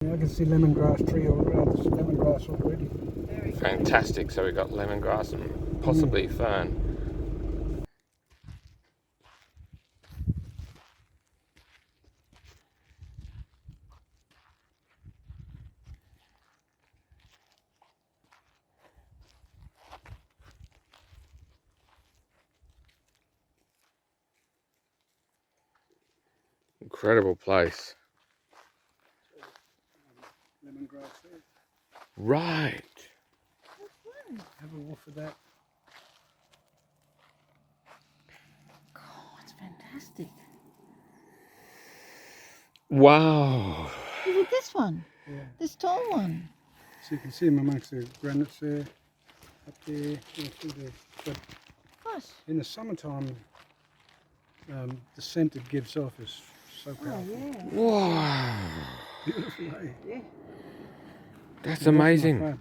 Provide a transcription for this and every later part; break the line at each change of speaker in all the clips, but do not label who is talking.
Yeah, I can see lemongrass tree already. There's lemongrass already.
Very fantastic. So we've got lemongrass and possibly fern. Incredible place.
Lemongrass there.
Right.
Have a whiff of that.
Oh, it's fantastic.
Wow.
Look at this one.
Yeah.
This tall one.
So you can see them amongst the granites there, up there, all through there. But
Gosh.
in the summertime, the scent it gives off is so
Oh,
powerful.
yeah.
Wow.
Beautiful, eh?
Yeah.
That's
That's
amazing.
my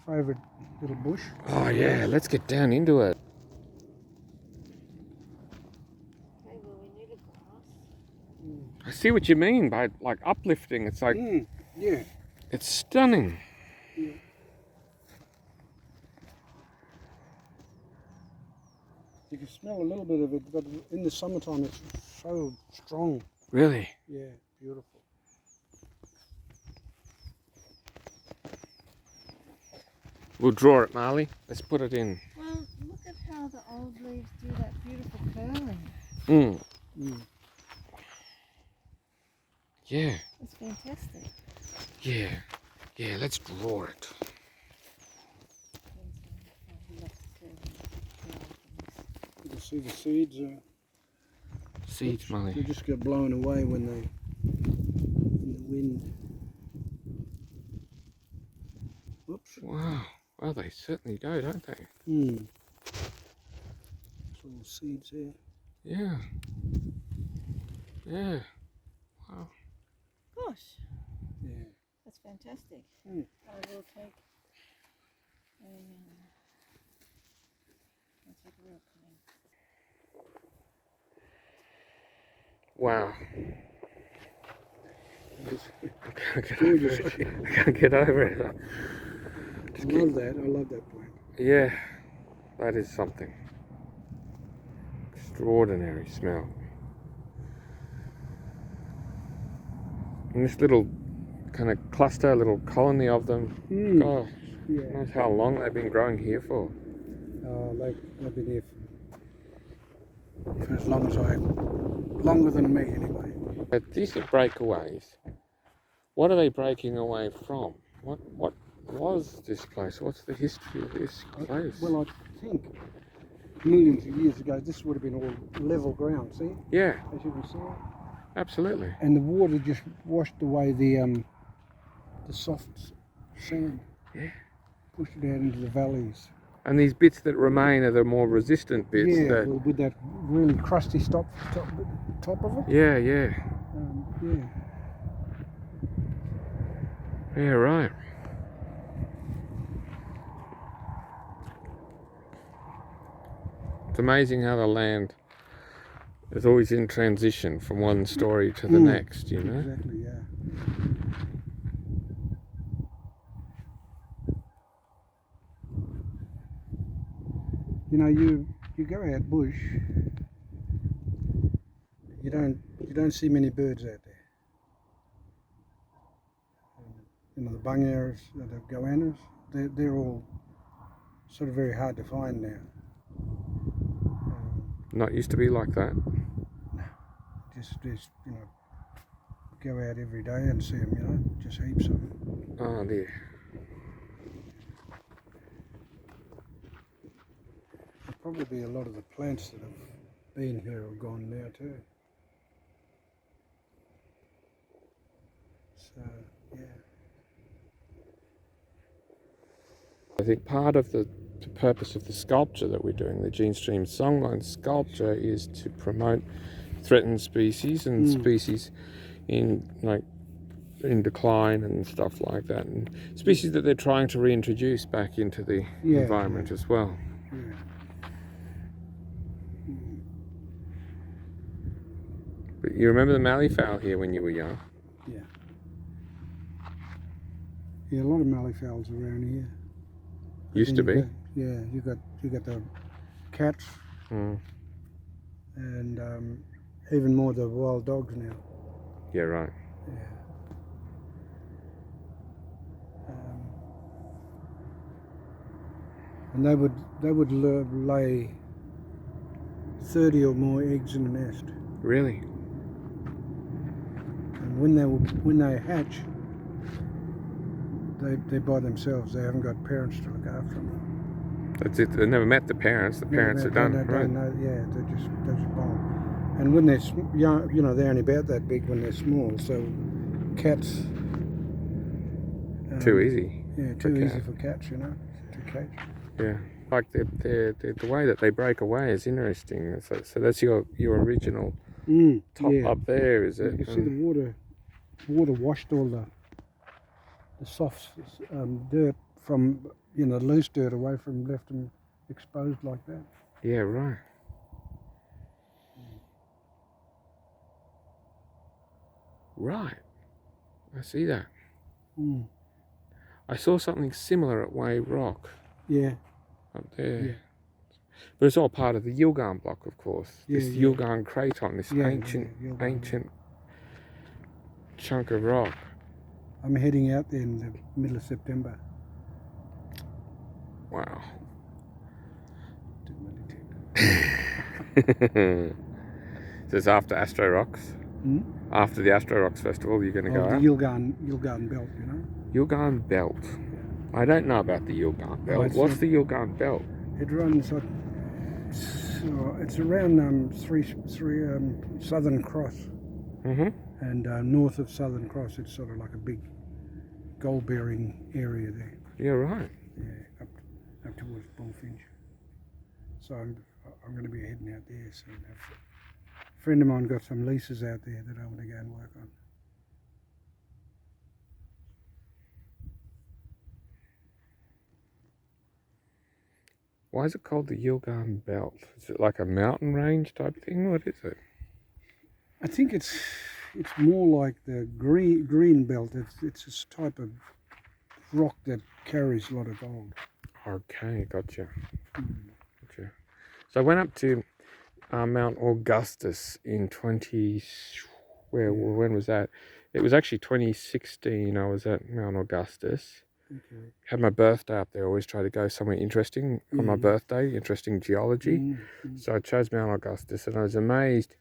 favourite little bush.
Oh yeah, let's get down into it.
Okay, well, we need a glass.
I see what you mean by like uplifting. It's like,
Yeah.
it's stunning.
Yeah. You can smell a little bit of it, but in the summertime it's so strong.
Really?
Yeah, beautiful.
We'll draw it, Marley. Let's put it in.
Well, look at how the old leaves do that beautiful curling.
Yeah.
It's fantastic.
Yeah. Yeah, let's draw it.
You can see the seeds.
Seeds, Molly.
They just get blown away when they in the wind. Oops.
Wow. Well, they certainly do, don't they?
There's little seeds there.
Yeah. Yeah. Wow.
Gosh,
Yeah.
that's fantastic.
Mm.
I will take a, I'll take a real clean.
Wow. I can't get
Gorgeous.
over it. I can't get over it.
I love that. I love that plant.
Yeah, that is something. Extraordinary smell. And this little kind of cluster, little colony of them. Gosh,
Yeah.
who knows how long they've been growing here for.
They've been here for as long as longer than me anyway.
But these are breakaways. What are they breaking away from? What was this place? What's the history of this place?
Well, I think millions of years ago, this would have been all level ground. See,
Yeah,
as you can see,
absolutely.
and the water just washed away the soft sand.
Yeah.
Pushed it out into the valleys.
And these bits that remain are the more resistant bits.
Yeah,
that,
well, with that really crusty top of it.
yeah, yeah.
Yeah.
Yeah, right. It's amazing how the land is always in transition from one story to the next, you know?
Exactly, yeah. You know, you go out bush, you don't see many birds out there. You know, the bungaras, the goannas, they're all sort of very hard to find now.
Not used to be like that.
Just you know, go out every day and see them. You know, just heaps of them.
Oh dear.
There'll probably be a lot of the plants that have been here are gone now too. So yeah.
I think part of the purpose of the sculpture that we're doing, the Gene Stream Songline sculpture, is to promote threatened species and species in decline and stuff like that, and species that they're trying to reintroduce back into the environment as well.
Yeah.
But you remember the malleefowl here when you were young?
Yeah. Yeah, a lot of mallee fowls around here.
Used to be.
You got the cats
Mm.
and even more the wild dogs now.
Yeah, right.
Yeah. And they would lay 30 or more eggs in a nest.
Really?
And when they hatch, they're by themselves. They haven't got parents to look after them.
That's it. They never met the parents. The parents are done. Right.
Yeah, they're just born. And when they're young, you know, they're only about that big when they're small. So cats.
Too easy.
Yeah, too easy for cats, you know, to catch.
Yeah, like the way that they break away is interesting. So that's your original top up there, is it?
You can see the water washed all the soft dirt from, you know, loose dirt away from, left them exposed like that.
Yeah, right. Right. I see that.
Mm.
I saw something similar at Wave Rock.
Yeah.
Up there.
Yeah.
But it's all part of the Yilgarn block, of course.
Yeah,
This Yilgarn craton, this ancient chunk of rock.
I'm heading out there in the middle of September.
Wow. So it's after Astro Rocks?
Hmm?
After the Astro Rocks Festival, you're going to go
the
out?
Yilgarn Belt, you know.
Yilgarn Belt. I don't know about the Yilgarn Belt. What's the Yilgarn Belt?
It runs it's around Southern Cross.
Mm-hmm.
And north of Southern Cross, it's sort of like a big gold-bearing area there.
Yeah, right.
Yeah, up towards Bullfinch. So I'm going to be heading out there soon. A friend of mine got some leases out there that I want to go and work on.
Why is it called the Yilgarn Belt? Is it like a mountain range type thing? What is it?
I think it's more like the green belt. It's this type of rock that carries a lot of gold.
Okay, gotcha. Gotcha. So I went up to Mount Augustus in when was that? It was actually 2016. I was at Mount Augustus.
Okay.
Had my birthday up there. I always try to go somewhere interesting on my birthday, interesting geology. So I chose Mount Augustus, and I was amazed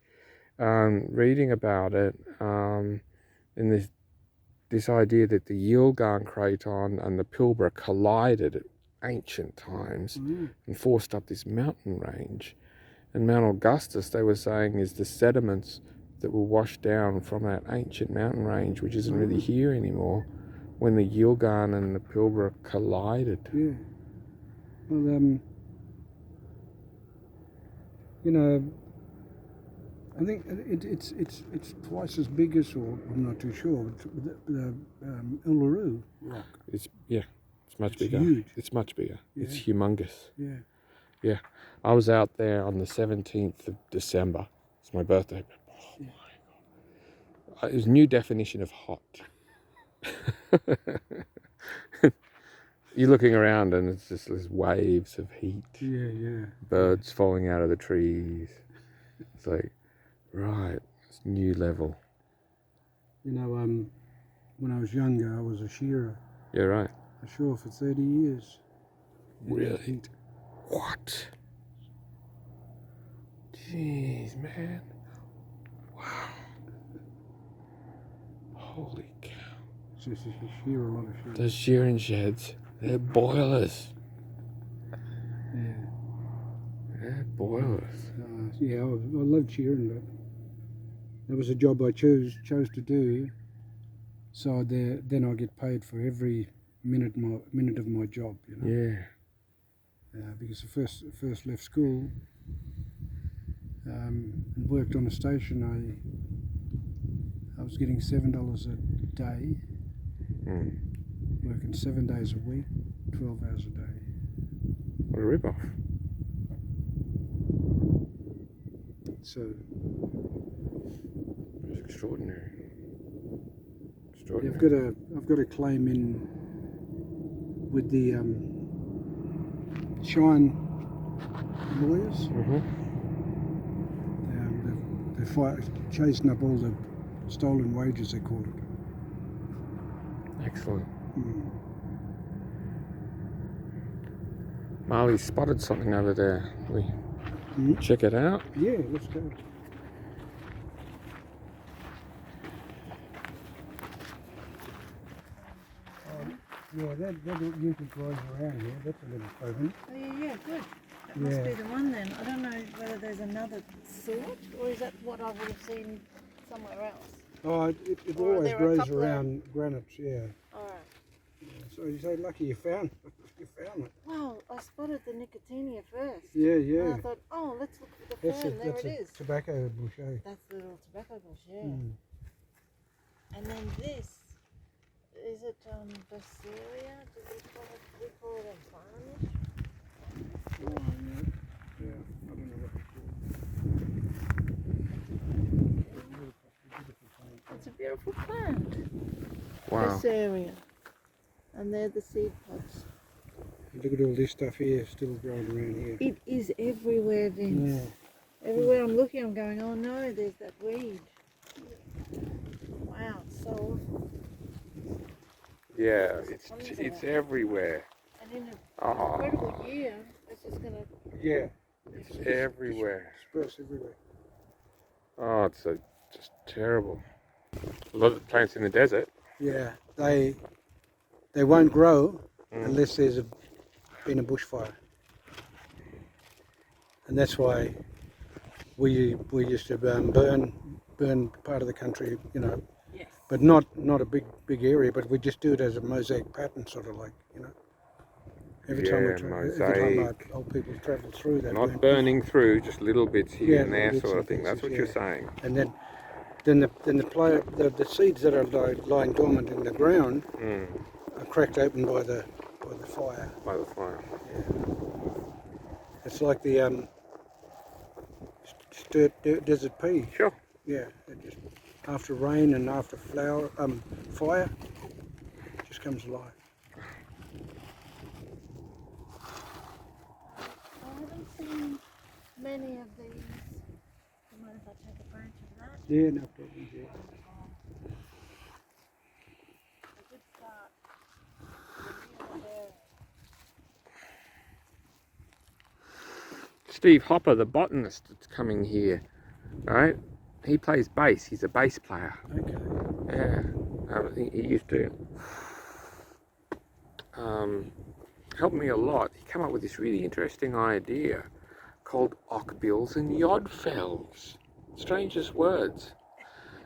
reading about it in this idea that the Yilgarn craton and the Pilbara collided at ancient times and forced up this mountain range. And Mount Augustus, they were saying, is the sediments that were washed down from that ancient mountain range, which isn't really here anymore, when the Yilgarn and the Pilbara collided.
Yeah. Well, you know, I think it's twice as big as, or I'm not too sure, the Uluru Rock.
It's much bigger.
Huge.
It's much bigger.
Yeah.
It's humongous.
Yeah.
Yeah. I was out there on the 17th of December. It's my birthday. Oh my God. It was a new definition of hot. You're looking around and it's just these waves of heat.
Yeah, yeah.
Birds falling out of the trees. It's like, right, it's new level.
You know, when I was younger, I was a shearer.
Yeah, right.
I shore for 30 years.
Really? What? Jeez, man. Wow. Holy cow.
It's just you shear a lot of sheep.
Those shearing sheds, they're boilers.
Yeah.
They're boilers.
Yeah, I loved shearing, but that was a job I chose to do. So then I get paid for every minute of my job, you know.
Yeah.
Because I first left school and worked on a station. I was getting $7 a day, working 7 days a week, 12 hours a day.
What a rip-off.
So
It's extraordinary.
yeah, I've got a claim in with the shine lawyers.
Mm-hmm.
They're chasing up all the stolen wages, they call it.
Excellent.
Mm.
Marley spotted something over there. We check it out.
Yeah, let's go. Yeah, that usually grows around here. That's a little potent.
Oh yeah, good. That must be the one then. I don't know whether there's another sort, or is that what I would have seen somewhere else?
Oh, it
Or are
always
there a
grows
couple of-
around granites, yeah.
Alright.
So you say lucky you found it.
Wow, I spotted the nicotinia first.
Yeah,
And
yeah.
I thought, oh, let's look for the
That's
fern. There it is.
tobacco bush, eh?
That's the little tobacco bush, yeah.
Mm.
And then this, is it Basilia? Do we call it a varnish?
Oh, yeah. I don't know what it's called.
It's a beautiful plant.
Wow.
This area. And they're the seed pods.
Look at all this stuff here, still growing around here.
It is everywhere, Vince.
Yeah.
Everywhere I'm looking, I'm going, oh no, there's that weed. Wow, it's so awful.
Yeah, it's everywhere.
And in an
Oh,
incredible year, it's just going to...
Yeah.
it's everywhere.
Dispersed everywhere.
Oh, it's just terrible. A lot of the plants in the desert.
Yeah, they won't grow unless there's been a bushfire, and that's why we used to burn part of the country, you know,
Yes.
but not a big area, but we just do it as a mosaic pattern, sort of like, you know. Every time our old people travel through that.
Not burning through, just little bits here and there,
little
sort of
bits and
thing. That's what
pieces,
you're saying.
And then the seeds that are lying dormant in the ground are cracked open by the fire.
By the fire.
It's like the desert pea.
Sure.
Yeah, it just after rain and after fire, it just comes alive.
I haven't seen many of these. Do you mind if I take a branch of that?
Yeah, no problem. Yeah.
A good start. There.
Steve Hopper, the botanist that's coming here, right? He plays bass. He's a bass player.
Okay.
Yeah. I think he used to help me a lot. He came up with this really interesting idea called ochbills and yodfells. Strangest words.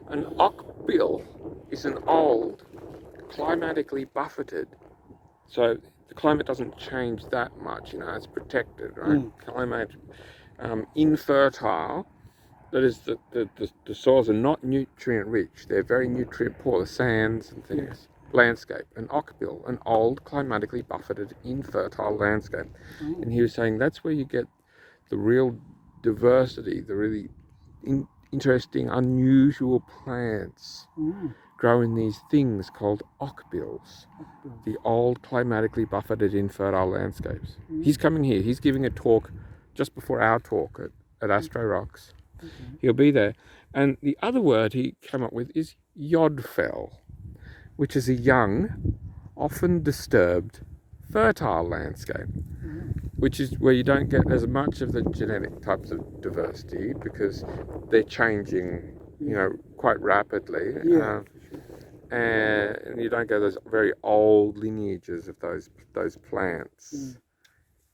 An ochbill is an old, climatically buffeted, so the climate doesn't change that much, you know, it's protected, right? Climate infertile, that is, the soils are not nutrient rich, they're very nutrient poor, the sands and things. Landscape, an ochbill, an old, climatically buffeted, infertile landscape. And he was saying that's where you get the real diversity, the really interesting, unusual plants grow in these things called ochbills, the old, climatically buffeted, infertile landscapes. He's coming here. He's giving a talk just before our talk at Astro Rocks. He'll be there. And the other word he came up with is yodfell, which is a young, often disturbed, fertile landscape, which is where you don't get as much of the genetic types of diversity because they're changing, you know, quite rapidly. And you don't get those very old lineages of those plants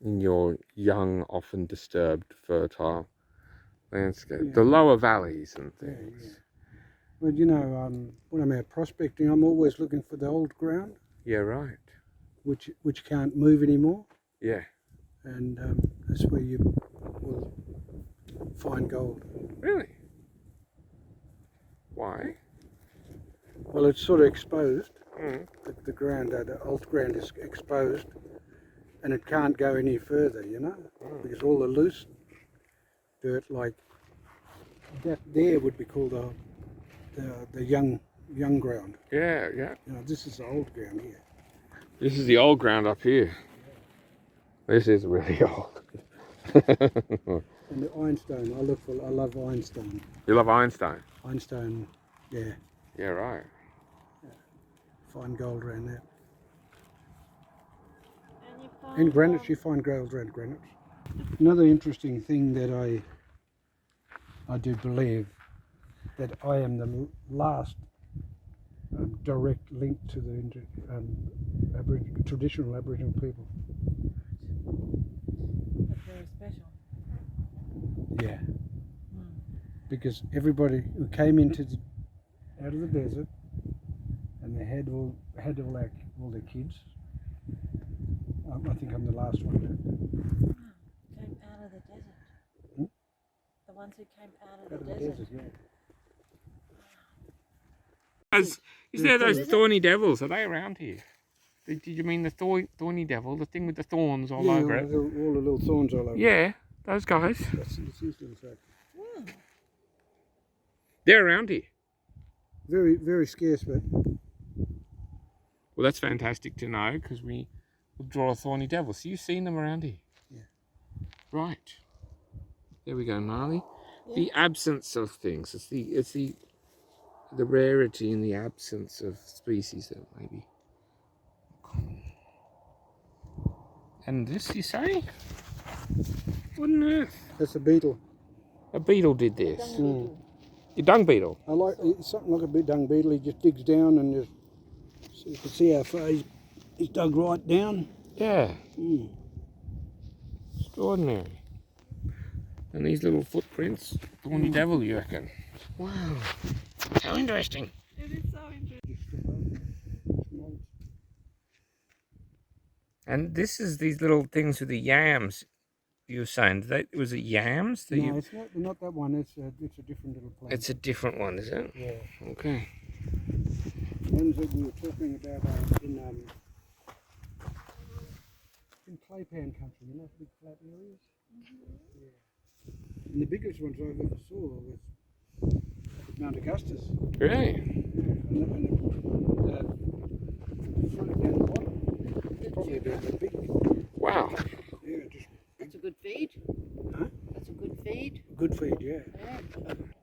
in your young, often disturbed, fertile landscape. The lower valleys and things.
Well, you know, when I'm out prospecting, I'm always looking for the old ground.
Yeah, right.
Which can't move anymore.
Yeah.
And that's where you will find gold.
Really? Why?
Well, it's sort of exposed. The ground, the old ground is exposed, and it can't go any further, you know, because all the loose dirt, like that, there would be called the young ground.
Yeah, yeah.
You know, this is the old ground here.
This is the old ground up here. This is really old.
And the ironstone, I love ironstone.
You love ironstone?
Ironstone, yeah,
Yeah, right.
fine gold around that.
And you find,
In granites, you find gold around granites. Another interesting thing that I do believe that I am the last direct link to the traditional Aboriginal people.
That's very special.
Yeah. Because everybody who came out of the desert, and they had all their kids. I think I'm the last one.
Came out of the desert.
Hmm?
The ones who came out of the desert.
Yeah.
Is there those thorny devils? Are they around here? Did you mean the thorny devil, the thing with the thorns all over it?
All the little thorns all over.
Yeah, those guys.
That's his little track.
Wow.
They're around here.
Very, very scarce, but
Well, that's fantastic to know because we will draw a thorny devil. So you've seen them around here?
Yeah.
Right. There we go, Marley.
Yeah.
The absence of things. It's the rarity in the absence of species that maybe. And this, you say? What on earth?
that's a beetle.
A beetle did this.
Dung
A dung beetle.
I like it's something like a big dung beetle. He just digs down and just so you can see how far he's dug right down.
Yeah.
Mm.
Extraordinary. And these little footprints, thorny devil, you reckon? Wow. How interesting.
It is so interesting.
And this is these little things with the yams. You were saying was it yams? That
No, it's not that one. It's a different little plant.
It's a different one, is it?
Yeah.
Okay.
Ones that we were talking about in claypan country, you know, big flat areas. Yeah. And the biggest ones I've ever saw was Mount Augustus.
Really?
And front down the bottom, it's probably about that big.
Wow.
Yeah, just
That's a good feed.
Huh?
That's a good feed.
good feed. Yeah.
Yeah.